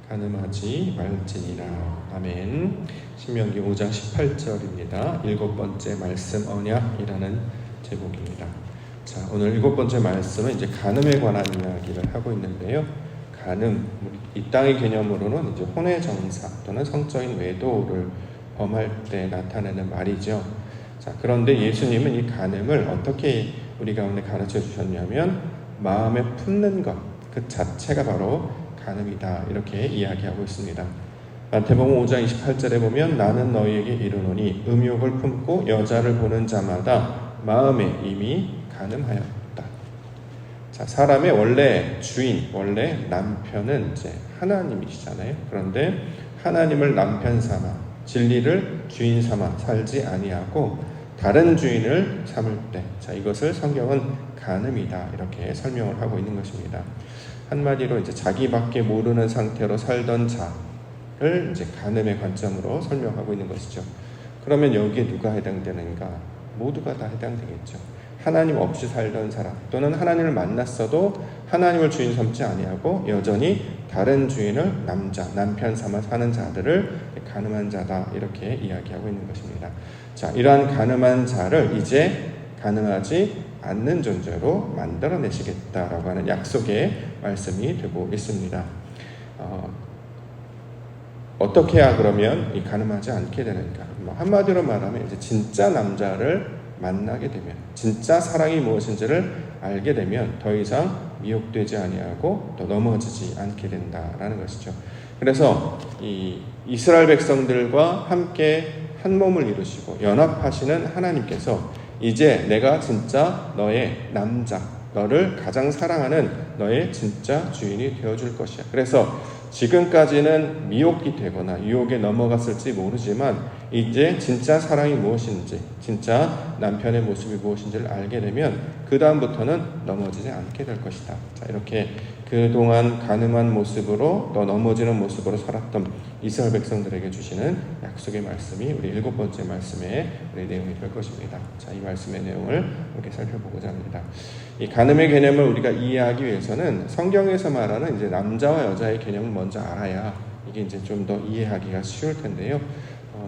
가늠하지 말지니라. 아멘. 신명기 5장 18절입니다. 7번째 말씀 언약이라는 제목입니다. 자, 오늘 7번째 말씀은 이제 간음에 관한 이야기를 하고 있는데요. 간음, 이 땅의 개념으로는 이제 혼외 정사 또는 성적인 외도를 범할 때 나타내는 말이죠. 자, 그런데 예수님은 이 간음을 어떻게 우리 가운데 가르쳐 주셨냐면 마음에 품는 것, 그 자체가 바로 간음이다, 이렇게 이야기하고 있습니다. 마태복음 5장 28절에 보면 나는 너희에게 이르노니 음욕을 품고 여자를 보는 자마다 마음에 이미 간음하였다. 자, 사람의 원래 주인, 원래 남편은 이제 하나님이시잖아요. 그런데 하나님을 남편 삼아 진리를 주인 삼아 살지 아니하고 다른 주인을 삼을 때, 자, 이것을 성경은 간음이다, 이렇게 설명을 하고 있는 것입니다. 한마디로 이제 자기밖에 모르는 상태로 살던 자를 이제 간음의 관점으로 설명하고 있는 것이죠. 그러면 여기에 누가 해당되는가? 모두가 다 해당되겠죠. 하나님 없이 살던 사람, 또는 하나님을 만났어도 하나님을 주인 삼지 아니하고 여전히 다른 주인을 남편 삼아 사는 자들을 간음한 자다, 이렇게 이야기하고 있는 것입니다. 자, 이러한 간음한 자를 이제 간음하지 않는 존재로 만들어내시겠다라고 하는 약속의 말씀이 되고 있습니다. 어떻게 해야 그러면 이 간음하지 않게 되는가? 한마디로 말하면 이제 진짜 남자를 만나게 되면, 진짜 사랑이 무엇인지를 알게 되면 더 이상 미혹되지 아니하고 또 넘어지지 않게 된다라는 것이죠. 그래서 이 이스라엘 백성들과 함께 한 몸을 이루시고 연합하시는 하나님께서 이제 내가 진짜 너의 남자, 너를 가장 사랑하는 너의 진짜 주인이 되어줄 것이야. 그래서 지금까지는 미혹이 되거나 유혹에 넘어갔을지 모르지만 이제 진짜 사랑이 무엇인지, 진짜 남편의 모습이 무엇인지를 알게 되면 그 다음부터는 넘어지지 않게 될 것이다. 자, 이렇게 그동안 간음한 모습으로 또 넘어지는 모습으로 살았던 이스라엘 백성들에게 주시는 약속의 말씀이 우리 7번째 말씀의 우리 내용이 될 것입니다. 자, 이 말씀의 내용을 이렇게 살펴보고자 합니다. 이 간음의 개념을 우리가 이해하기 위해서는 성경에서 말하는 이제 남자와 여자의 개념을 먼저 알아야 이게 이제 좀 더 이해하기가 쉬울 텐데요.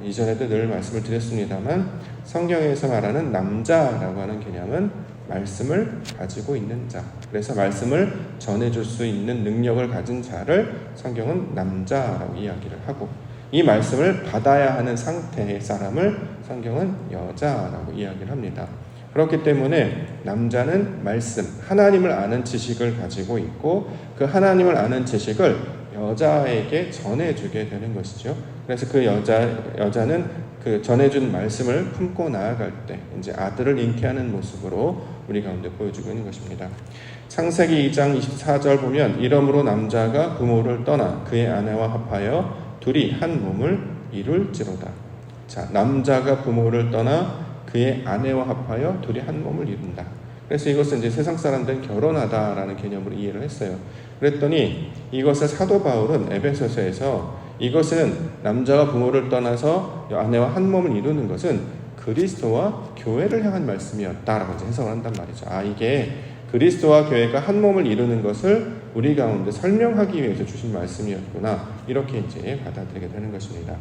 이전에도 늘 말씀을 드렸습니다만 성경에서 말하는 남자라고 하는 개념은 말씀을 가지고 있는 자, 그래서 말씀을 전해줄 수 있는 능력을 가진 자를 성경은 남자라고 이야기를 하고, 이 말씀을 받아야 하는 상태의 사람을 성경은 여자라고 이야기를 합니다. 그렇기 때문에 남자는 말씀, 하나님을 아는 지식을 가지고 있고 그 하나님을 아는 지식을 여자에게 전해주게 되는 것이죠. 그래서 그 여자는 그 전해준 말씀을 품고 나아갈 때 이제 아들을 잉태하는 모습으로 우리 가운데 보여주고 있는 것입니다. 창세기 2장 24절 보면 이러므로 남자가 부모를 떠나 그의 아내와 합하여 둘이 한 몸을 이룰지로다. 자, 남자가 부모를 떠나 그의 아내와 합하여 둘이 한 몸을 이룬다. 그래서 이것은 이제 세상 사람들은 결혼하다라는 개념으로 이해를 했어요. 그랬더니 이것을 사도 바울은 에베소서에서 이것은 남자가 부모를 떠나서 아내와 한 몸을 이루는 것은 그리스도와 교회를 향한 말씀이었다라고 이제 해석을 한단 말이죠. 이게 그리스도와 교회가 한 몸을 이루는 것을 우리 가운데 설명하기 위해서 주신 말씀이었구나, 이렇게 이제 받아들이게 되는 것입니다.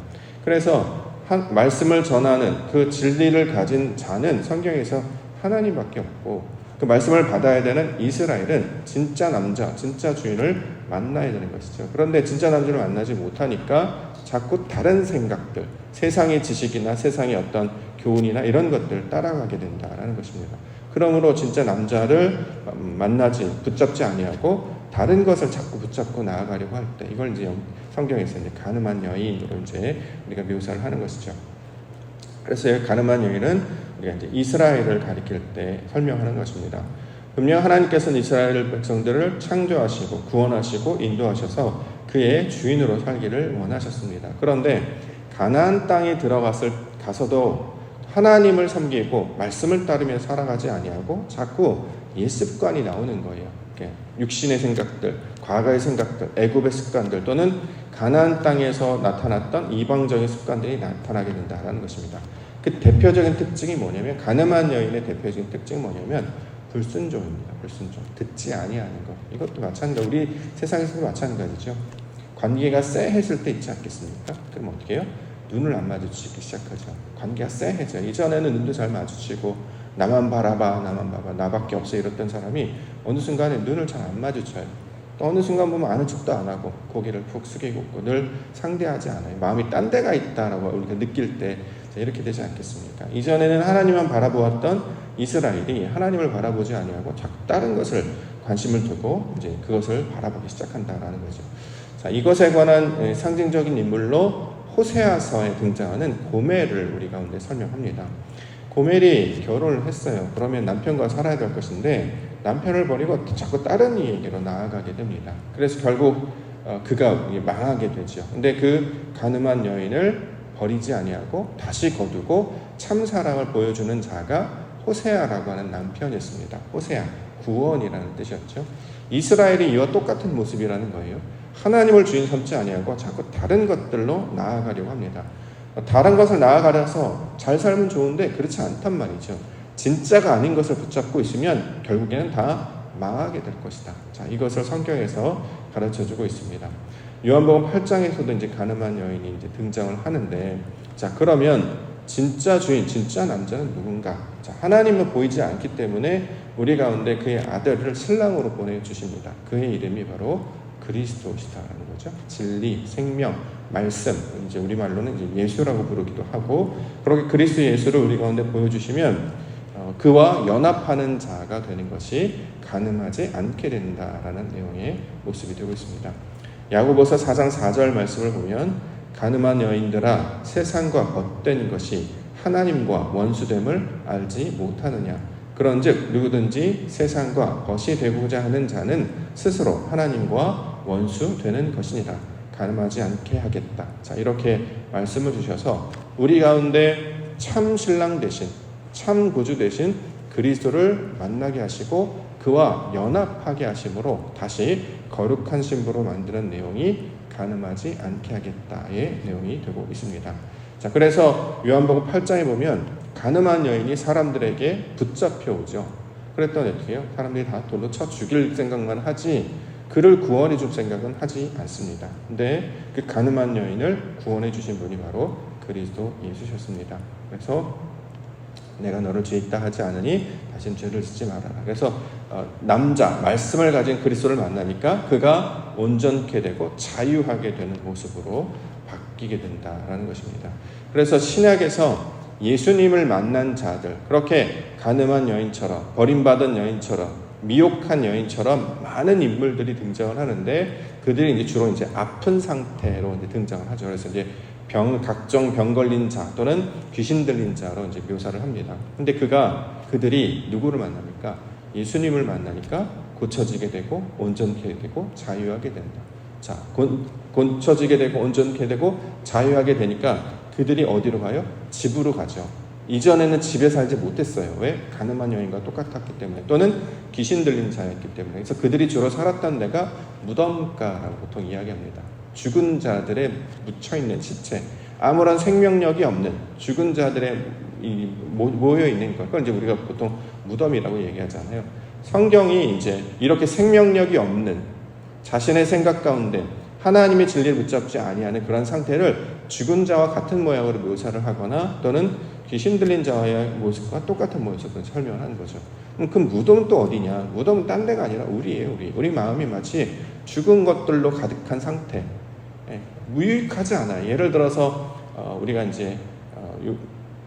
그래서 말씀을 전하는 그 진리를 가진 자는 성경에서 하나님밖에 없고, 그 말씀을 받아야 되는 이스라엘은 진짜 남자, 진짜 주인을 만나야 되는 것이죠. 그런데 진짜 남자를 만나지 못하니까 자꾸 다른 생각들, 세상의 지식이나 세상의 어떤 교훈이나 이런 것들 따라가게 된다라는 것입니다. 그러므로 진짜 남자를 붙잡지 아니하고 다른 것을 자꾸 붙잡고 나아가려고 할 때, 이걸 이제 성경에서 이제 간음한 여인으로 이제 우리가 묘사를 하는 것이죠. 그래서 간음한 여인은 우리가 이제 이스라엘을 가리킬 때 설명하는 것입니다. 분명 하나님께서는 이스라엘 백성들을 창조하시고 구원하시고 인도하셔서 그의 주인으로 살기를 원하셨습니다. 그런데 가나안 땅에 가서도 하나님을 섬기고 말씀을 따르며 살아가지 아니하고 자꾸 옛습관이 나오는 거예요. 육신의 생각들, 과거의 생각들, 애굽의 습관들 또는 가나안 땅에서 나타났던 이방적인 습관들이 나타나게 된다는 것입니다. 그 대표적인 특징이 뭐냐면, 간음한 여인의 대표적인 특징이 뭐냐면 불순종입니다. 불순종, 듣지 아니하는 것. 이것도 마찬가지, 우리 세상에서도 마찬가지죠. 관계가 쎄해질 때 있지 않겠습니까? 그럼 어떻게 해요? 눈을 안 마주치기 시작하죠. 관계가 쎄해져. 이전에는 눈도 잘 마주치고 나만 바라봐, 나만 봐봐, 나밖에 없어 이랬던 사람이 어느 순간에 눈을 잘 안 마주쳐요. 또 어느 순간 보면 아는 척도 안 하고 고개를 푹 숙이고 있고 늘 상대하지 않아요. 마음이 딴 데가 있다라고 우리가 느낄 때 이렇게 되지 않겠습니까? 이전에는 하나님만 바라보았던 이스라엘이 하나님을 바라보지 아니하고 자꾸 다른 것을 관심을 두고 이제 그것을 바라보기 시작한다라는 거죠. 자, 이것에 관한 상징적인 인물로 호세아서에 등장하는 고멜을 우리 가운데 설명합니다. 고멜이 결혼을 했어요. 그러면 남편과 살아야 될 것인데 남편을 버리고 자꾸 다른 이에게로 나아가게 됩니다. 그래서 결국 그가 망하게 되죠. 근데 그 가늠한 여인을 버리지 아니하고 다시 거두고 참 사랑을 보여주는 자가 호세아라고 하는 남편이었습니다. 호세아, 구원이라는 뜻이었죠. 이스라엘이 이와 똑같은 모습이라는 거예요. 하나님을 주인 삼지 아니하고 자꾸 다른 것들로 나아가려고 합니다. 다른 것을 나아가려서 잘 살면 좋은데 그렇지 않단 말이죠. 진짜가 아닌 것을 붙잡고 있으면 결국에는 다 망하게 될 것이다. 자, 이것을 성경에서 가르쳐주고 있습니다. 요한복음 8장에서도 이제 가늠한 여인이 이제 등장을 하는데, 자, 그러면 진짜 주인, 진짜 남자는 누군가? 자, 하나님은 보이지 않기 때문에 우리 가운데 그의 아들을 신랑으로 보내주십니다. 그의 이름이 바로 그리스도시다라는 거죠. 진리, 생명, 말씀, 이제 우리말로는 이제 예수라고 부르기도 하고, 그렇게 그리스도 예수를 우리 가운데 보여주시면 그와 연합하는 자가 되는 것이 가늠하지 않게 된다라는 내용의 모습이 되고 있습니다. 야고보서 4장 4절 말씀을 보면 가늠한 여인들아 세상과 헛된 것이 하나님과 원수됨을 알지 못하느냐. 그런즉 누구든지 세상과 벗이 되고자 하는 자는 스스로 하나님과 원수 되는 것이니라. 가늠하지 않게 하겠다. 자, 이렇게 말씀을 주셔서 우리 가운데 참 신랑 되신, 참 구주 되신 그리스도를 만나게 하시고 그와 연합하게 하심으로 다시 거룩한 신부로 만드는 내용이 가늠하지 않게 하겠다의 내용이 되고 있습니다. 자, 그래서 요한복음 8장에 보면 가늠한 여인이 사람들에게 붙잡혀 오죠. 그랬더니 어떻게 해요? 사람들이 다 돌로 쳐 죽일 생각만 하지 그를 구원해 줄 생각은 하지 않습니다. 근데 그 가늠한 여인을 구원해 주신 분이 바로 그리스도 예수셨습니다. 그래서 내가 너를 죄 있다 하지 않으니 다신 죄를 짓지 말아라. 그래서 남자, 말씀을 가진 그리스도를 만나니까 그가 온전케 되고 자유하게 되는 모습으로 바뀌게 된다라는 것입니다. 그래서 신약에서 예수님을 만난 자들, 그렇게 가늠한 여인처럼, 버림받은 여인처럼, 미혹한 여인처럼 많은 인물들이 등장을 하는데 그들이 이제 주로 이제 아픈 상태로 이제 등장을 하죠. 그래서 이제 각종 병 걸린 자 또는 귀신 들린 자로 이제 묘사를 합니다. 근데 그들이 누구를 만납니까? 예수님을 만나니까 고쳐지게 되고 온전케 되고 자유하게 된다. 자, 고쳐지게 되고 온전케 되고 자유하게 되니까 그들이 어디로 가요? 집으로 가죠. 이전에는 집에 살지 못했어요. 왜? 가늠한 여인과 똑같았기 때문에, 또는 귀신 들린 자였기 때문에. 그래서 그들이 주로 살았던 데가 무덤가라고 보통 이야기합니다. 죽은 자들의 묻혀있는 시체, 아무런 생명력이 없는 죽은 자들의 모여있는 것, 그걸 이제 우리가 보통 무덤이라고 얘기하잖아요. 성경이 이제 이렇게 생명력이 없는 자신의 생각 가운데 하나님의 진리를 붙잡지 아니하는 그런 상태를 죽은 자와 같은 모양으로 묘사를 하거나 또는 귀신 들린 자와의 모습과 똑같은 모습을 설명하는 거죠. 그 무덤은 또 어디냐? 무덤은 딴 데가 아니라 우리예요. 우리 마음이 마치 죽은 것들로 가득한 상태. 무익하지 않아요. 예를 들어서 우리가 이제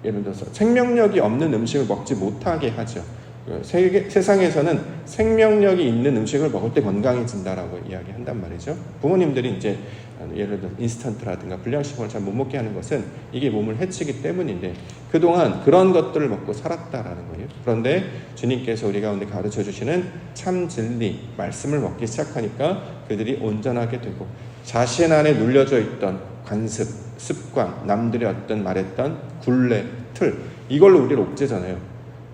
예를 들어서 생명력이 없는 음식을 먹지 못하게 하죠. 세상에서는 생명력이 있는 음식을 먹을 때 건강해진다라고 이야기한단 말이죠. 부모님들이 이제 예를 들어 인스턴트라든가 불량식품을 잘 못 먹게 하는 것은 이게 몸을 해치기 때문인데 그동안 그런 것들을 먹고 살았다라는 거예요. 그런데 주님께서 우리 가운데 가르쳐 주시는 참 진리 말씀을 먹기 시작하니까 그들이 온전하게 되고 자신 안에 눌려져 있던 관습, 습관, 남들이 어떤 말했던 굴레, 틀, 이걸로 우리를 옥죄잖아요.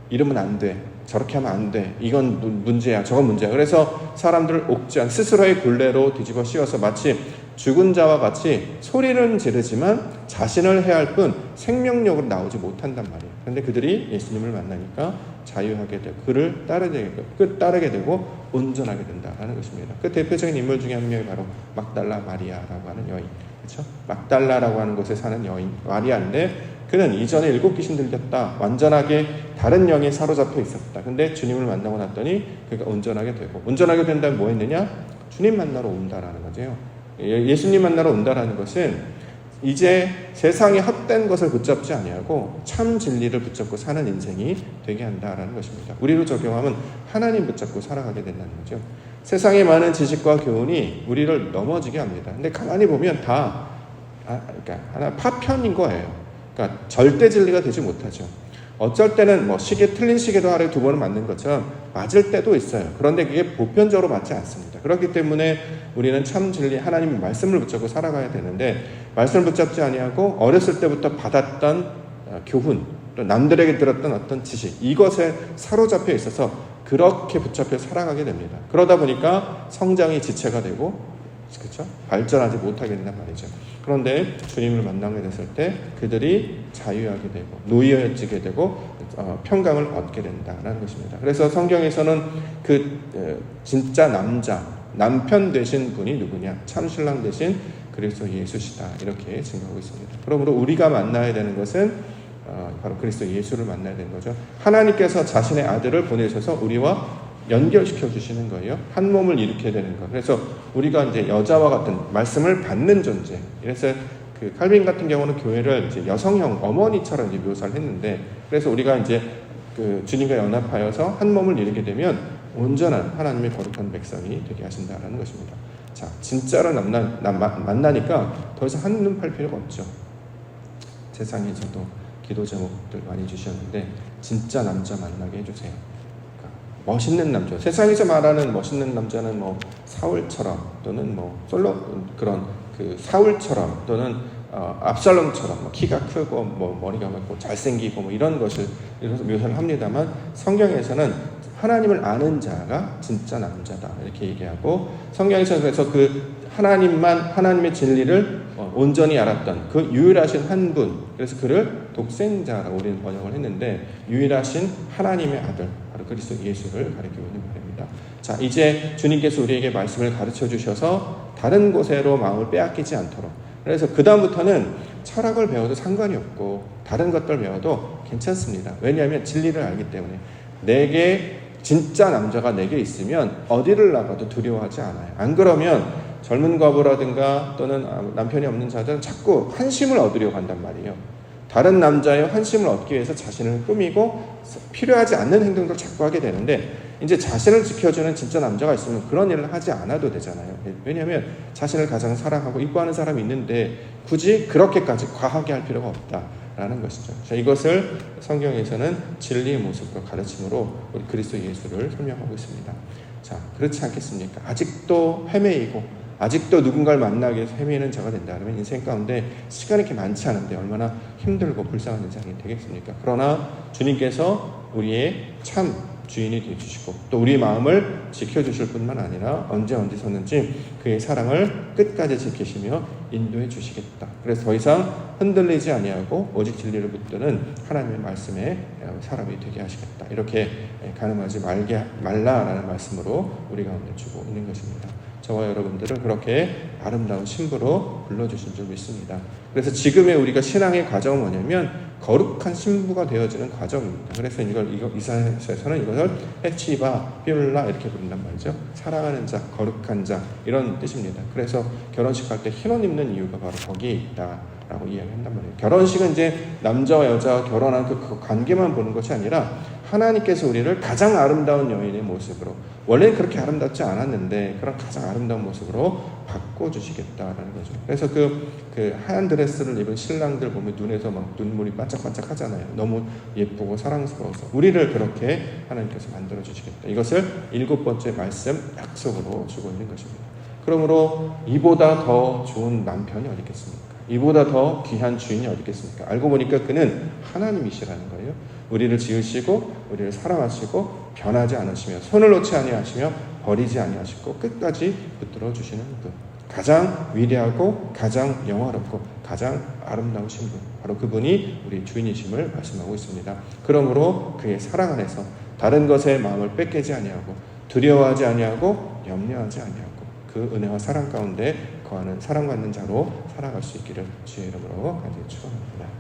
이러면 안 돼, 저렇게 하면 안 돼, 이건 문제야, 저건 문제야. 그래서 사람들을 옥죄한 스스로의 굴레로 뒤집어 씌워서 마치 죽은 자와 같이 소리는 지르지만 자신을 해할 뿐 생명력으로 나오지 못한단 말이에요. 그런데 그들이 예수님을 만나니까 자유하게 되고 그를 따르게 되고 온전하게 된다라는 것입니다. 그 대표적인 인물 중에 한 명이 바로 막달라 마리아라고 하는 여인, 그렇죠? 막달라라고 하는 곳에 사는 여인 마리아인데, 그는 이전에 7 귀신 들렸다, 완전하게 다른 영에 사로잡혀 있었다. 근데 주님을 만나고 났더니 그가 온전하게 되고, 온전하게 된다면 뭐 했느냐? 주님 만나러 온다라는 거죠. 예수님 만나러 온다라는 것은 이제 세상의 헛된 것을 붙잡지 아니하고 참 진리를 붙잡고 사는 인생이 되게 한다라는 것입니다. 우리로 적용하면 하나님 붙잡고 살아가게 된다는 거죠. 세상의 많은 지식과 교훈이 우리를 넘어지게 합니다. 근데 가만히 보면 다 그러니까 하나 파편인 거예요. 그러니까 절대 진리가 되지 못하죠. 어쩔 때는 뭐 틀린 시계도 하루에 2번은 맞는 것처럼 맞을 때도 있어요. 그런데 그게 보편적으로 맞지 않습니다. 그렇기 때문에 우리는 참 진리 하나님의 말씀을 붙잡고 살아가야 되는데, 말씀을 붙잡지 아니하고 어렸을 때부터 받았던 교훈, 또 남들에게 들었던 어떤 지식, 이것에 사로잡혀 있어서 그렇게 붙잡혀 살아가게 됩니다. 그러다 보니까 성장이 지체가 되고, 그렇죠? 발전하지 못하게 된단 말이죠. 그런데 주님을 만나게 됐을 때 그들이 자유하게 되고 노예해지게 되고 평강을 얻게 된다는 것입니다. 그래서 성경에서는 진짜 남편 되신 분이 누구냐? 참 신랑 되신 그리스도 예수시다, 이렇게 증거하고 있습니다. 그러므로 우리가 만나야 되는 것은 바로 그리스도 예수를 만나야 되는 거죠. 하나님께서 자신의 아들을 보내셔서 우리와 연결시켜 주시는 거예요. 한 몸을 일으켜야 되는 거. 그래서 우리가 이제 여자와 같은 말씀을 받는 존재. 그래서 칼빈 같은 경우는 교회를 이제 여성형 어머니처럼 이제 묘사를 했는데, 그래서 우리가 이제 주님과 연합하여서 한 몸을 이루게 되면 온전한 하나님의 거룩한 백성이 되게 하신다라는 것입니다. 자, 진짜로 만나니까 더 이상 한눈 팔 필요가 없죠. 세상에 저도 기도 제목들 많이 주셨는데, 진짜 남자 만나게 해주세요. 멋있는 남자, 세상에서 말하는 멋있는 남자는 뭐 사울처럼, 또는 뭐 그런 사울처럼, 또는 압살롬처럼 뭐 키가 크고 뭐 머리가 맑고 잘생기고 뭐 이런 것을 묘사를 합니다만, 성경에서는 하나님을 아는 자가 진짜 남자다, 이렇게 얘기하고, 성경에서는 그래서 하나님의 진리를 온전히 알았던 그 유일하신 한 분, 그래서 그를 독생자라고 우리는 번역을 했는데, 유일하신 하나님의 아들, 바로 그리스도 예수를 가리키고 있는 말입니다. 자, 이제 주님께서 우리에게 말씀을 가르쳐 주셔서 다른 곳으로 마음을 빼앗기지 않도록, 그래서 그 다음부터는 철학을 배워도 상관이 없고 다른 것들 배워도 괜찮습니다. 왜냐하면 진리를 알기 때문에. 진짜 남자가 내게 있으면 어디를 나가도 두려워하지 않아요. 안 그러면 젊은 과부라든가 또는 남편이 없는 자들은 자꾸 환심을 얻으려고 한단 말이에요. 다른 남자의 환심을 얻기 위해서 자신을 꾸미고 필요하지 않는 행동들을 자꾸 하게 되는데, 이제 자신을 지켜주는 진짜 남자가 있으면 그런 일을 하지 않아도 되잖아요. 왜냐하면 자신을 가장 사랑하고 이뻐하는 사람이 있는데 굳이 그렇게까지 과하게 할 필요가 없다라는 것이죠. 자, 이것을 성경에서는 진리의 모습과 가르침으로 우리 그리스도 예수를 설명하고 있습니다. 자, 그렇지 않겠습니까? 아직도 헤매이고 아직도 누군가를 만나기 위해서 헤매는 자가 된다 그러면 인생 가운데 시간이 이렇게 많지 않은데 얼마나 힘들고 불쌍한 인생이 되겠습니까? 그러나 주님께서 우리의 참 주인이 되어주시고 또 우리의 마음을 지켜주실 뿐만 아니라 언제 어디서든지 그의 사랑을 끝까지 지키시며 인도해 주시겠다. 그래서 더 이상 흔들리지 아니하고 오직 진리를 붙드는 하나님의 말씀에 사람이 되게 하시겠다. 이렇게 가늠하지 말라라는 말씀으로 우리 가운데 주고 있는 것입니다. 저와 여러분들은 그렇게 아름다운 신부로 불러주신 줄 믿습니다. 그래서 지금의 우리가 신앙의 과정은 뭐냐면 거룩한 신부가 되어지는 과정입니다. 그래서 이사야서에서는 이것을 헤치바, 비울라 이렇게 부른단 말이죠. 사랑하는 자, 거룩한 자 이런 뜻입니다. 그래서 결혼식 할 때 흰옷 입는 이유가 바로 거기에 있다라고 이야기한단 말이에요. 결혼식은 이제 남자와 여자가 결혼하는 그 관계만 보는 것이 아니라 하나님께서 우리를 가장 아름다운 여인의 모습으로, 원래는 그렇게 아름답지 않았는데 그런 가장 아름다운 모습으로 바꿔주시겠다라는 거죠. 그래서 그 하얀 드레스를 입은 신랑들 보면 눈에서 막 눈물이 반짝반짝 하잖아요. 너무 예쁘고 사랑스러워서 우리를 그렇게 하나님께서 만들어주시겠다. 이것을 7번째 말씀 약속으로 주고 있는 것입니다. 그러므로 이보다 더 좋은 남편이 어디 있겠습니까? 이보다 더 귀한 주인이 어디 있겠습니까? 알고 보니까 그는 하나님이시라는 거예요. 우리를 지으시고 우리를 사랑하시고 변하지 않으시며 손을 놓지 아니하시며 버리지 아니하시고 끝까지 붙들어 주시는 분. 가장 위대하고 가장 영화롭고 가장 아름다우신 분, 바로 그분이 우리 주인이심을 말씀하고 있습니다. 그러므로 그의 사랑 안에서 다른 것에 마음을 뺏기지 아니하고 두려워하지 아니하고 염려하지 아니하고 그 은혜와 사랑 가운데 거하는 사랑받는 자로 살아갈 수 있기를 주의 이름으로 간절히 축원합니다.